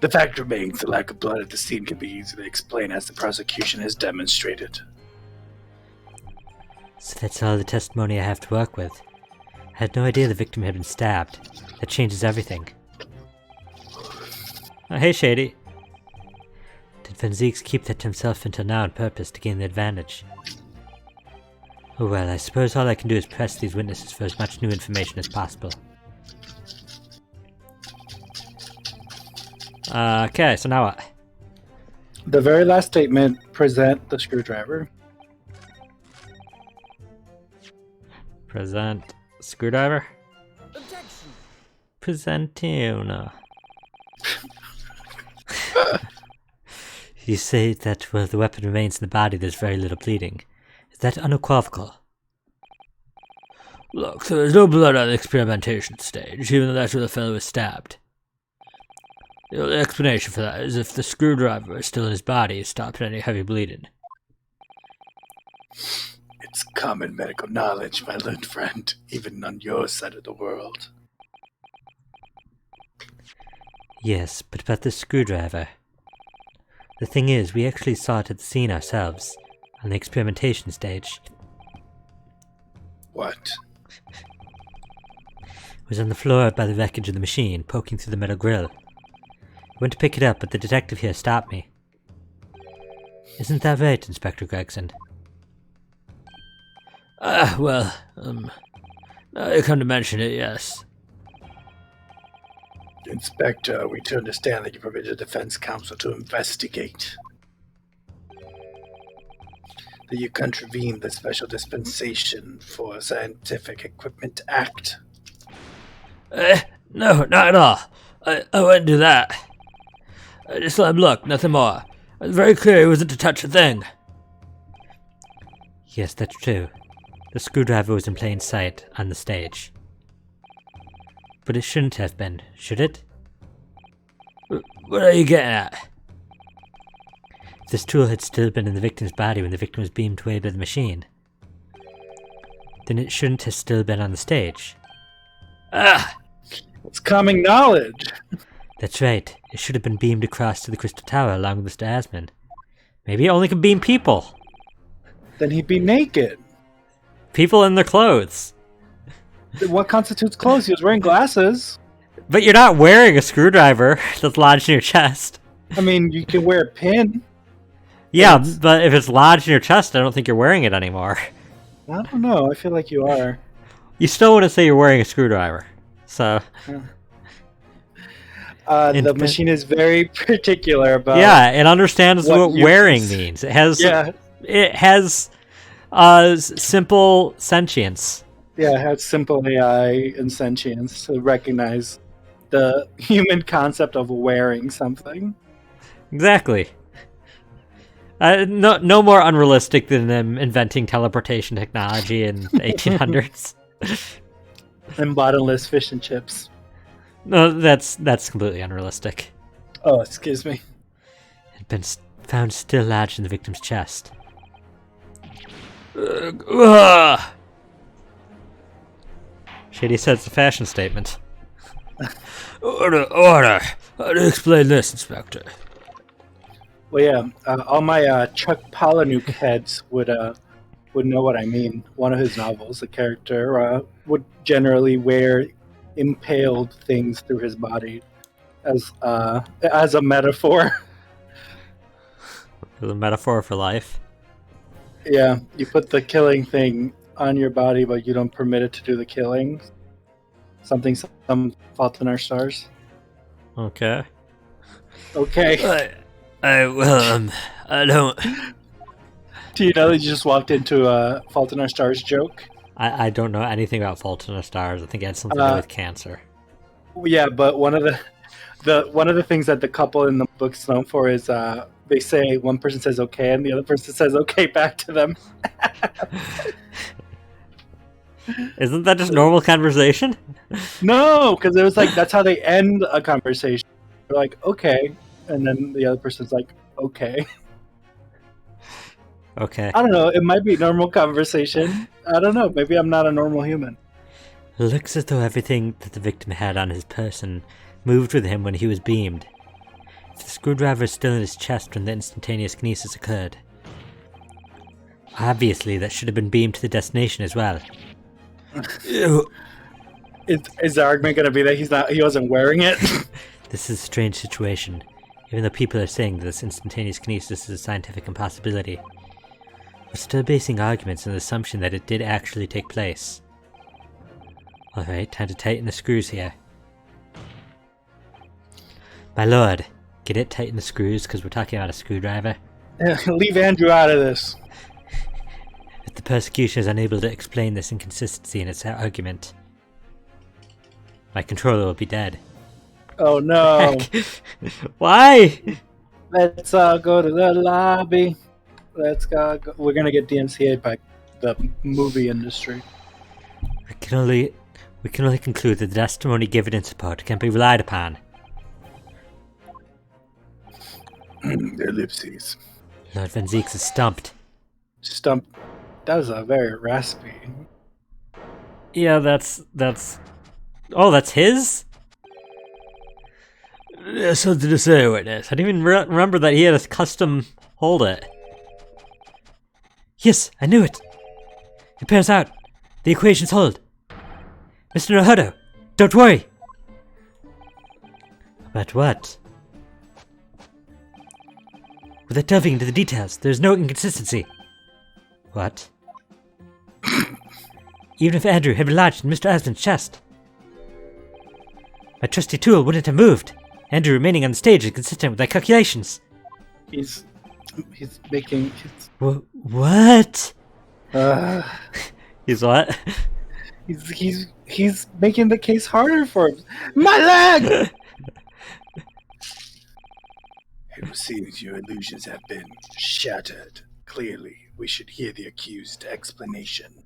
The fact remains the lack of blood at the scene can be easily explained as the prosecution has demonstrated. So that's all the testimony I have to work with. I had no idea the victim had been stabbed. That changes everything. Oh, hey, Shady. Did Van Zieks keep that to himself until now on purpose to gain the advantage? Oh well, I suppose all I can do is press these witnesses for as much new information as possible. Okay, so now what? the very last statement. Present the screwdriver. Present screwdriver? Objection! Presentiona. You say that while the weapon remains in the body, there's very little bleeding. Is that unequivocal? Look, there is no blood on the experimentation stage, even though that's where the fellow was stabbed. The only explanation for that is if the screwdriver is still in his body, it stopped any heavy bleeding. It's common medical knowledge, my learned friend, even on your side of the world. Yes, but about the screwdriver. The thing is, we actually saw it at the scene ourselves, on the experimentation stage. What? It was on the floor by the wreckage of the machine, poking through the metal grill. I went to pick it up, but the detective here stopped me. Isn't that right, Inspector Gregson? Well, now you come to mention it, yes. Inspector, we to understand that you permitted the defense counsel to investigate. That you contravened the Special Dispensation for Scientific Equipment Act. No, not at all. I wouldn't do that. I just let him look, nothing more. It was very clear he wasn't to touch a thing. Yes, that's true. The screwdriver was in plain sight on the stage. But it shouldn't have been, should it? What are you getting at? If this tool had still been in the victim's body when the victim was beamed away by the machine, then it shouldn't have still been on the stage. Ah! It's common knowledge. That's right. It should have been beamed across to the Crystal Tower along with Mr. Asmund. Maybe it only can beam people. Then he'd be naked. People in their clothes. What constitutes clothes? He was wearing glasses. But you're not wearing a screwdriver that's lodged in your chest. I mean, you can wear a pin. Yeah, but if it's lodged in your chest, I don't think you're wearing it anymore. I don't know. I feel like you are. You still want to say you're wearing a screwdriver. So... the machine is very particular about... Yeah, it understands what wearing means. It has simple sentience. Yeah, it has simple AI and sentience to recognize the human concept of wearing something. Exactly. No more unrealistic than them inventing teleportation technology in the 1800s. And bottomless fish and chips. No, that's completely unrealistic. Oh, excuse me. It had been found still lodged in the victim's chest. Shady said it's a fashion statement. Order! How do you explain this, Inspector? Well, yeah, all my Chuck Palahniuk heads would know what I mean. One of his novels, the character would generally wear impaled things through his body as a metaphor. The metaphor for life. Yeah, you put the killing thing on your body, but you don't permit it to do the killing. Some Fault in Our Stars. Okay. Okay. I don't... Do you know that you just walked into a Fault in Our Stars joke? I don't know anything about Fault in Our Stars. I think it had something to do with cancer. Yeah, but one of the things that the couple in the book's known for is they say one person says okay and the other person says okay back to them. Isn't that just normal conversation? No, because it was like that's how they end a conversation. They're like okay, and then the other person's like okay. Okay. I don't know. It might be normal conversation. I don't know. Maybe I'm not a normal human. It looks as though everything that the victim had on his person moved with him when he was beamed. If the screwdriver is still in his chest when the instantaneous kinesis occurred, obviously that should have been beamed to the destination as well. Ew. Is the argument going to be that he wasn't wearing it? This is a strange situation. Even though people are saying that this instantaneous kinesis is a scientific impossibility, we're still basing arguments on the assumption that it did actually take place. Alright, time to tighten the screws here. My lord, get it? Tighten the screws, because we're talking about a screwdriver. Leave Andrew out of this. If the prosecution is unable to explain this inconsistency in its argument, my controller will be dead. Oh no. Why? Let's all go to the lobby. Let's go. We're gonna get DMCA'd by the movie industry. We can only conclude that the testimony given in support can be relied upon. Ellipses. Lord Van Zeeks is stumped. Stumped. That was a very raspy. Yeah, that's... Oh, that's his? There's something to say with this. I didn't even remember that he had a custom hold it. Yes, I knew it. It bears out. The equations hold. Mr. Naruto, don't worry. About what? Without delving into the details, there's no inconsistency. What? Even if Andrew had been lodged in Mr. Asmund's chest. My trusty tool wouldn't have moved. Andrew remaining on the stage is consistent with my calculations. He's making What? He's what? he's making the case harder for him. My leg. It seems your illusions have been shattered. Clearly, we should hear the accused explanation.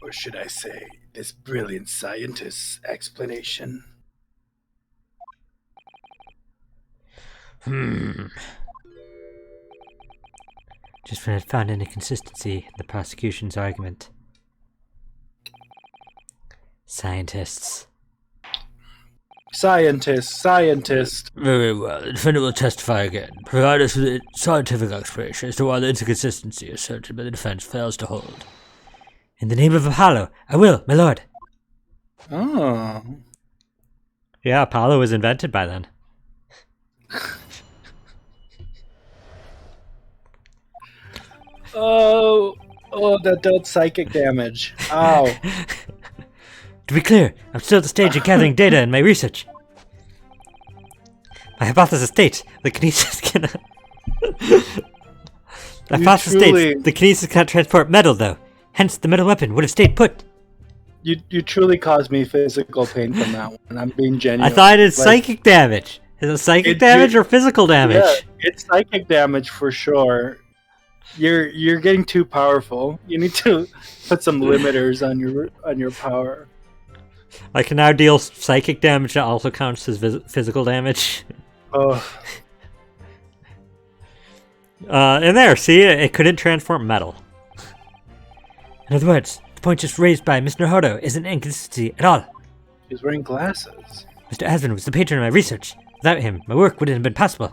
Or should I say, this brilliant scientist's explanation? Just when I found an inconsistency in the prosecution's argument. Scientists. Scientist. Very well. The defendant will testify again. Provide us with a scientific explanation as to why the inconsistency asserted by the defense fails to hold. In the name of Apollo, I will, my lord. Oh. Yeah, Apollo was invented by then. Oh, that dealt psychic damage. Ow. To be clear, I'm still at the stage of gathering data in my research. My hypothesis states the kinesis cannot... My hypothesis states the kinesis cannot transport metal, though. Hence, the metal weapon would have stayed put. You truly caused me physical pain from that one. I'm being genuine. I thought it's psychic damage. Is it psychic damage or physical damage? Yeah, it's psychic damage for sure. You're getting too powerful. You need to put some limiters on your power. I can now deal psychic damage that also counts as physical damage. Oh. And there, see? It couldn't transform metal. In other words, the point just raised by Mr. Naruto isn't an inconsistency at all. He's wearing glasses. Mr. Asman was the patron of my research. Without him, my work wouldn't have been possible.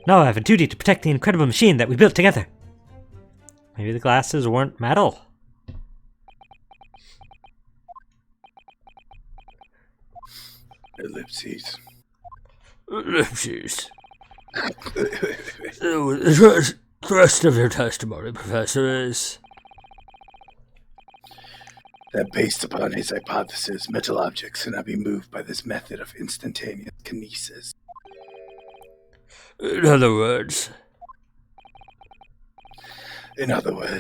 Now I have a duty to protect the incredible machine that we built together. Maybe the glasses weren't metal. Ellipses. Ellipses. The rest of your testimony, Professor, is... That based upon his hypothesis, metal objects cannot be moved by this method of instantaneous kinesis. In other words,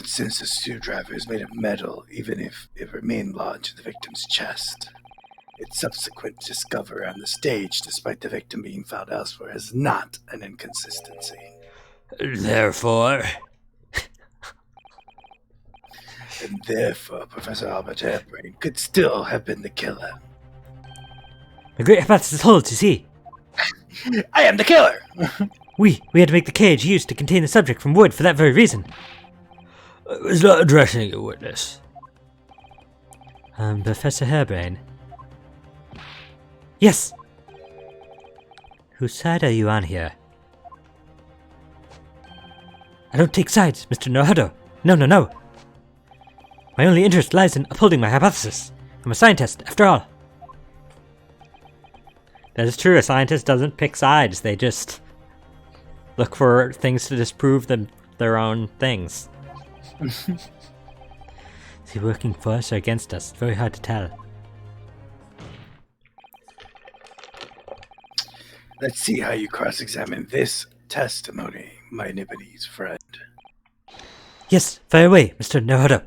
since the screwdriver is made of metal, even if it remained lodged in the victim's chest, its subsequent discovery on the stage, despite the victim being found elsewhere, is not an inconsistency. And therefore, Professor Albert Hairbrain could still have been the killer. My great hypothesis holds, you see. I am the killer! We had to make the cage used to contain the subject from wood for that very reason. I was not addressing a witness. Professor Hairbrain. Yes! Whose side are you on here? I don't take sides, Mr. Naruto. No. My only interest lies in upholding my hypothesis. I'm a scientist, after all. That is true, a scientist doesn't pick sides, they just look for things to disprove their own things. Is he working for us or against us? It's very hard to tell. Let's see how you cross-examine this testimony, my Nipponese friend. Yes, fire away, Mr. Naruto.